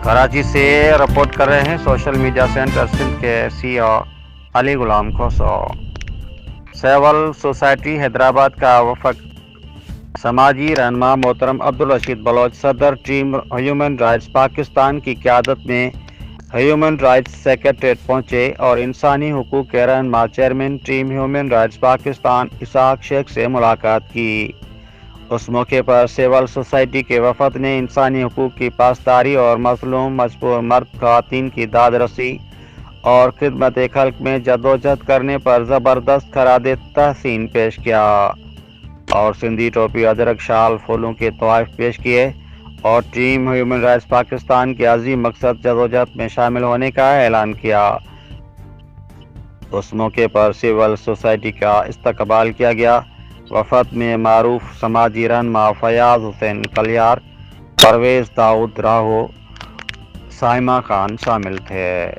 کراچی سے رپورٹ کر رہے ہیں سوشل میڈیا سینٹر سندھ کے سی او علی غلام کھوسو۔ سیول سوسائٹی حیدرآباد کا وفد سماجی رہنما محترم عبدالرشید بلوچ صدر ٹیم ہیومن رائٹس پاکستان کی قیادت میں ہیومن رائٹس سیکریٹریٹ پہنچے اور انسانی حقوق کے رہنما chairman team human rights Pakistan Ishaq Sheikh سے ملاقات کی۔ اس موقع پر سول سوسائٹی کے وفد نے انسانی حقوق کی پاسداری اور مظلوم مجبور مرد خواتین کی داد رسی اور خدمت خلق میں جدوجہد کرنے پر زبردست خراج تحسین پیش کیا اور سندھی ٹوپی ادرک شال پھولوں کے تحائف پیش کیے اور ٹیم ہیومن رائٹس پاکستان کے عظیم مقصد جدوجہد میں شامل ہونے کا اعلان کیا۔ اس موقع پر سول سوسائٹی کا استقبال کیا گیا۔ وفد میں معروف سماجی رہنما فیاض حسین کلیار، پرویز داؤد راہو، سائمہ خان شامل تھے۔